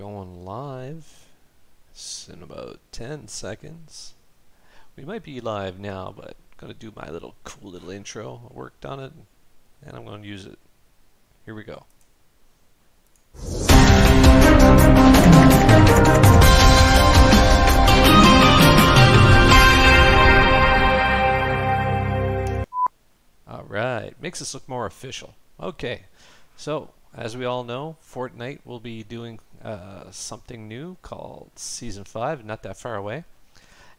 going live in about 10 seconds. We might be live now, but I'm going to do my cool little intro. I worked on it, and I'm going to use it. Here we go. Alright, makes us look more official. Okay, so as we all know, Fortnite will be doing something new called Season 5, not that far away.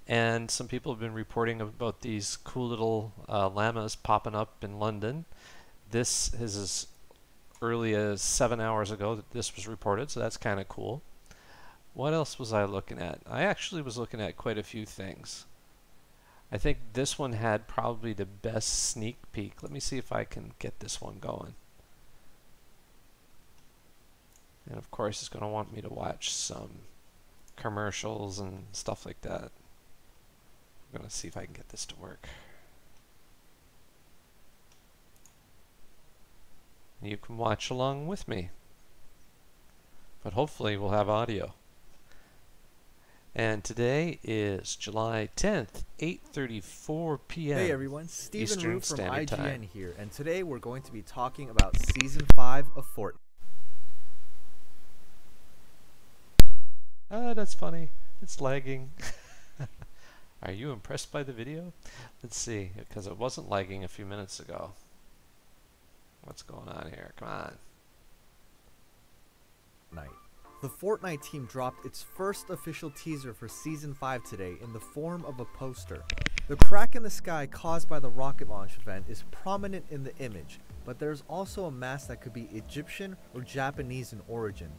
And some people have been reporting about these cool little llamas popping up in London. This is as early as 7 hours ago that this was reported, so that's kind of cool. What else was I looking at? I actually was looking at quite a few things. I think this one had probably the best sneak peek. Let me see if I can get this one going. And of course it's going to want me to watch some commercials and stuff like that. I'm going to see if I can get this to work. You can watch along with me. But hopefully we'll have audio. And today is July 10th, 8:34 p.m. Hey everyone, Stephen Eastern Root from Standard IGN Time. here, and today we're going to be talking about Season 5 of Fortnite. Ah, that's funny. It's lagging. Are you impressed by the video? Let's see, because it wasn't lagging a few minutes ago. What's going on here? Come on. The Fortnite team dropped its first official teaser for Season 5 today in the form of a poster. The crack in the sky caused by the rocket launch event is prominent in the image, but there's also a mask that could be Egyptian or Japanese in origin.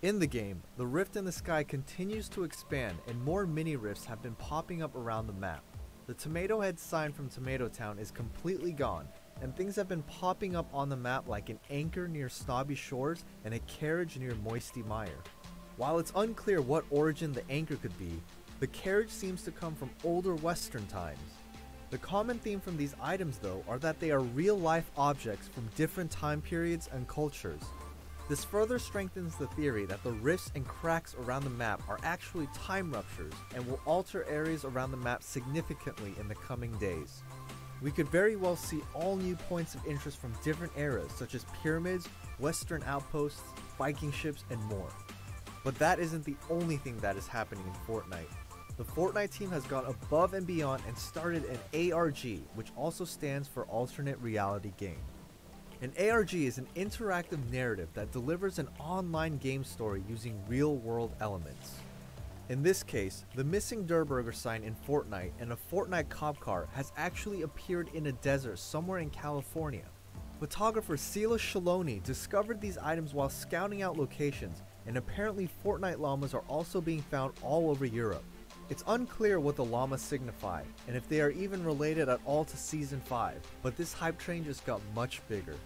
In the game, the rift in the sky continues to expand and more mini rifts have been popping up around the map. The Tomato Head sign from Tomato Town is completely gone, and things have been popping up on the map like an anchor near Snobby Shores and a carriage near Moisty Mire. While it's unclear what origin the anchor could be, the carriage seems to come from older Western times. The common theme from these items though are that they are real-life objects from different time periods and cultures. This further strengthens the theory that the rifts and cracks around the map are actually time ruptures and will alter areas around the map significantly in the coming days. We could very well see all new points of interest from different eras such as pyramids, western outposts, Viking ships, and more. But that isn't the only thing that is happening in Fortnite. The Fortnite team has gone above and beyond and started an ARG, which also stands for Alternate Reality Game. An ARG is an interactive narrative that delivers an online game story using real-world elements. In this case, the missing Durburger sign in Fortnite and a Fortnite cop car has actually appeared in a desert somewhere in California. Photographer Sila Shaloni discovered these items while scouting out locations, and apparently Fortnite llamas are also being found all over Europe. It's unclear what the llamas signify, and if they are even related at all to Season 5, but this hype train just got much bigger.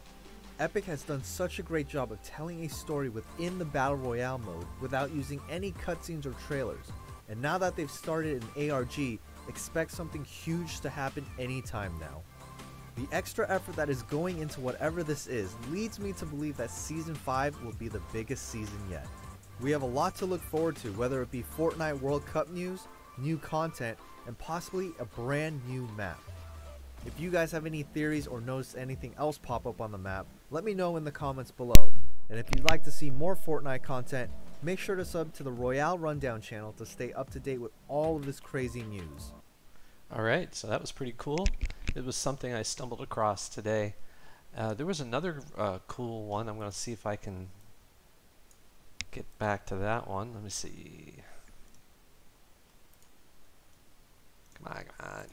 Epic has done such a great job of telling a story within the Battle Royale mode without using any cutscenes or trailers, and now that they've started an ARG, expect something huge to happen anytime now. The extra effort that is going into whatever this is leads me to believe that Season 5 will be the biggest season yet. We have a lot to look forward to, whether it be Fortnite World Cup news, new content, and possibly a brand new map. If you guys have any theories or notice anything else pop up on the map, let me know in the comments below. And if you'd like to see more Fortnite content, make sure to sub to the Royale Rundown channel to stay up to date with all of this crazy news. Alright, so that was pretty cool. It was something I stumbled across today. There was another cool one. I'm going to see if I can get back to that one. Let me see. Come on, come on.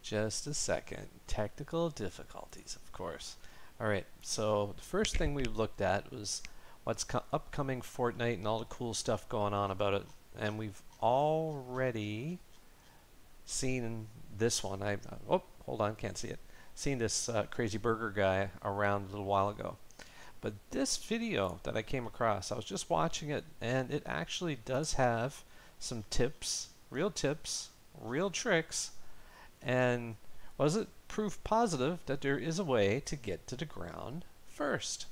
Just a second. Technical difficulties, of course. Alright, so the first thing we looked at was what's upcoming Fortnite and all the cool stuff going on about it. And we've already seen this one. Oh, hold on, can't see it. Seen this crazy burger guy around a little while ago. But this video that I came across, I was just watching it, and it actually does have some tips, real tricks, and was it proof positive that there is a way to get to the ground first?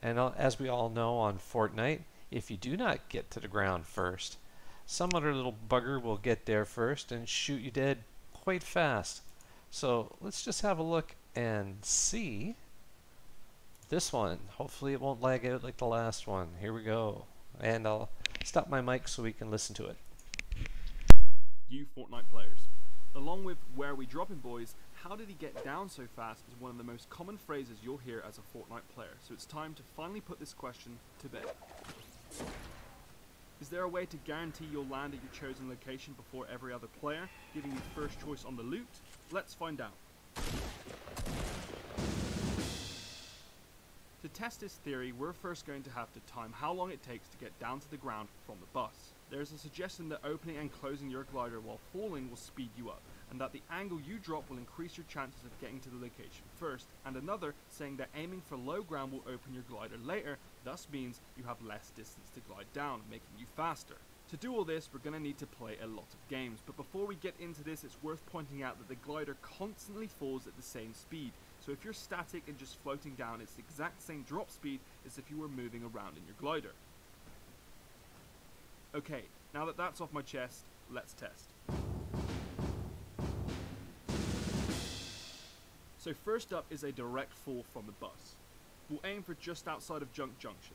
And as we all know on Fortnite, if you do not get to the ground first, some other little bugger will get there first and shoot you dead quite fast. So let's just have a look and see this one. Hopefully it won't lag out like the last one. Here we go. And I'll stop my mic so we can listen to it. You Fortnite players. Along with "where are we dropping, boys," "how did he get down so fast" is one of the most common phrases you'll hear as a Fortnite player, so it's time to finally put this question to bed. Is there a way to guarantee you'll land at your chosen location before every other player, giving you first choice on the loot? Let's find out. To test this theory, we're first going to have to time how long it takes to get down to the ground from the bus. There's a suggestion that opening and closing your glider while falling will speed you up, and that the angle you drop will increase your chances of getting to the location first, and another saying that aiming for low ground will open your glider later, thus means you have less distance to glide down, making you faster. To do all this, we're going to need to play a lot of games, but before we get into this, it's worth pointing out that the glider constantly falls at the same speed, so if you're static and just floating down, it's the exact same drop speed as if you were moving around in your glider. Okay, now that that's off my chest, let's test. So first up is a direct fall from the bus. We'll aim for just outside of Junk Junction.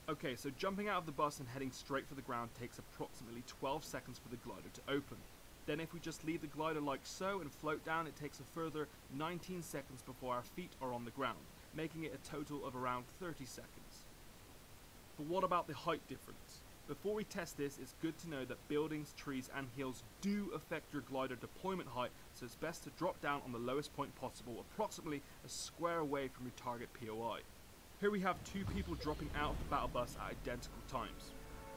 Okay, so jumping out of the bus and heading straight for the ground takes approximately 12 seconds for the glider to open. Then if we just leave the glider like so and float down, it takes a further 19 seconds before our feet are on the ground, making it a total of around 30 seconds. But what about the height difference? Before we test this, it's good to know that buildings, trees and hills do affect your glider deployment height, so it's best to drop down on the lowest point possible, approximately a square away from your target POI. Here we have two people dropping out of the battle bus at identical times.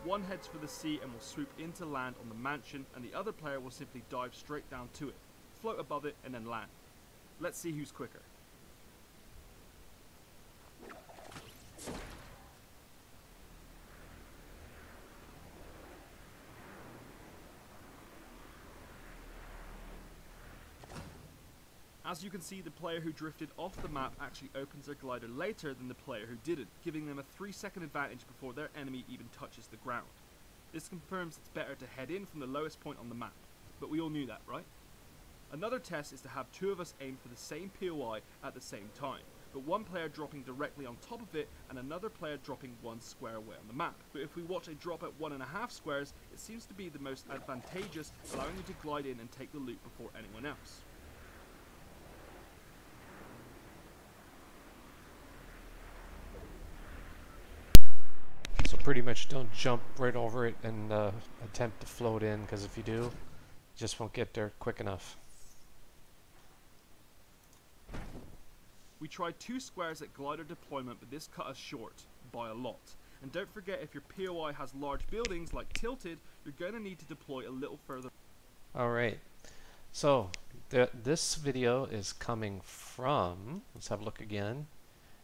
One heads for the sea and will swoop into land on the mansion, and the other player will simply dive straight down to it, float above it and then land. Let's see who's quicker. As you can see, the player who drifted off the map actually opens their glider later than the player who didn't, giving them a 3-second advantage before their enemy even touches the ground. This confirms it's better to head in from the lowest point on the map, but we all knew that, right? Another test is to have two of us aim for the same POI at the same time, but one player dropping directly on top of it and another player dropping 1 square away on the map. But if we watch a drop at 1.5 squares, it seems to be the most advantageous, allowing you to glide in and take the loot before anyone else. So pretty much don't jump right over it and attempt to float in, because if you do, you just won't get there quick enough. We tried 2 squares at glider deployment, but this cut us short by a lot. And don't forget, if your POI has large buildings like Tilted, you're going to need to deploy a little further. Alright, so this video is coming from, let's have a look again.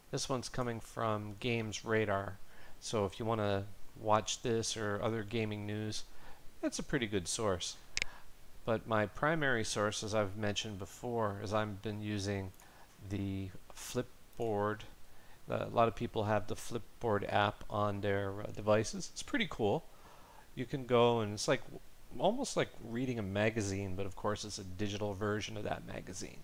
This one's coming from Games Radar. So if you want to watch this or other gaming news, that's a pretty good source. But my primary source, as I've mentioned before, is I've been using the Flipboard. A lot of people have the Flipboard app on their devices. It's pretty cool. You can go and it's like almost like reading a magazine, but of course it's a digital version of that magazine.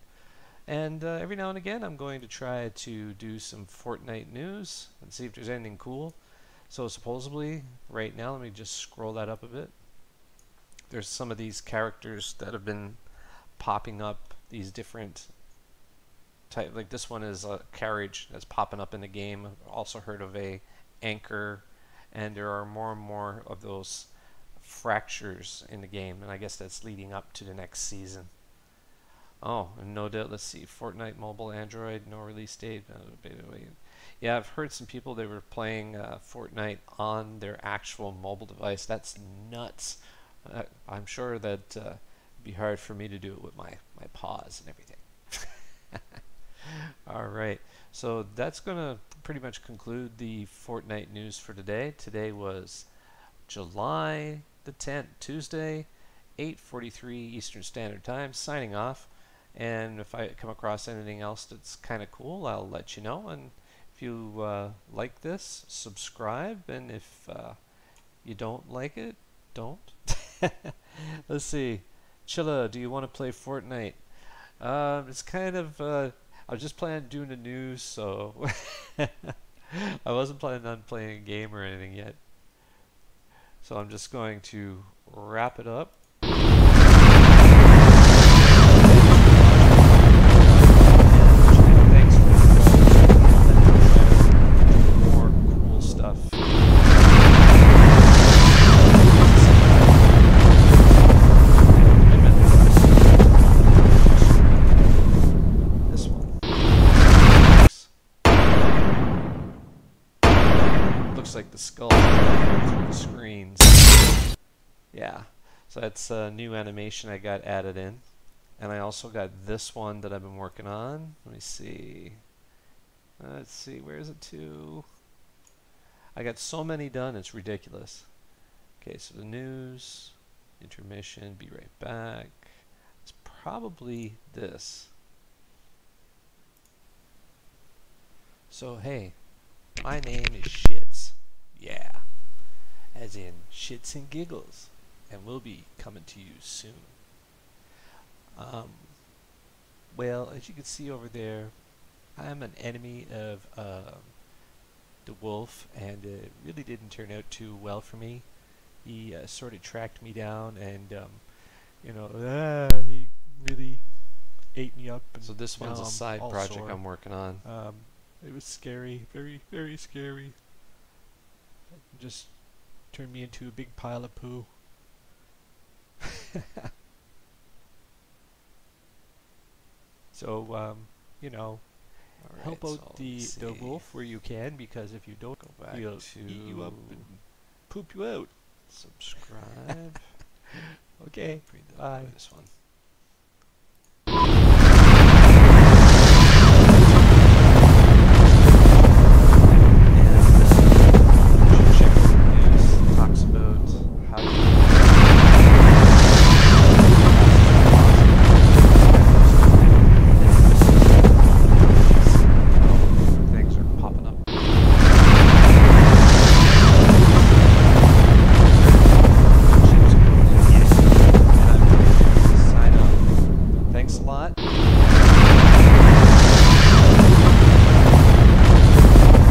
And every now and again I'm going to try to do some Fortnite news and see if there's anything cool. So supposedly right now, let me just scroll that up a bit. There's some of these characters that have been popping up, these different type, like this one is a carriage that's popping up in the game. I've also heard of a anchor, and there are more and more of those fractures in the game, and I guess that's leading up to the next season. Oh, and no doubt, let's see, Fortnite mobile, Android, no release date. Yeah, I've heard some people, they were playing Fortnite on their actual mobile device. That's nuts. I'm sure that it'd be hard for me to do it with my paws and everything. Alright, so that's going to pretty much conclude the Fortnite news for today. Today was July the 10th, Tuesday, 8:43 Eastern Standard Time. Signing off. And if I come across anything else that's kind of cool, I'll let you know. And if you like this, subscribe. And if you don't like it, don't. Let's see. Chilla, do you want to play Fortnite? It's kind of, I was just planning on doing the news, so I wasn't planning on playing a game or anything yet. So I'm just going to wrap it up. Thanks for more cool stuff. This one. Looks like the skull through the screens. Yeah, so that's a new animation I got added in. And I also got this one that I've been working on. Let me see. Let's see, where is it to? I got so many done, it's ridiculous. Okay, so the news, intermission, be right back. It's probably this. So hey, my name is Shits. Yeah. As in shits and giggles. And will be coming to you soon. Well, as you can see over there, I'm an enemy of the wolf, and it really didn't turn out too well for me. He sort of tracked me down, and you know, he really ate me up. And so this one's a side project I'm working on. It was scary, very, very scary. It just turned me into a big pile of poo. So, you know, help out the wolf where you can, because if you don't, he'll eat you up and poop you out. Subscribe. Okay, bye. This one.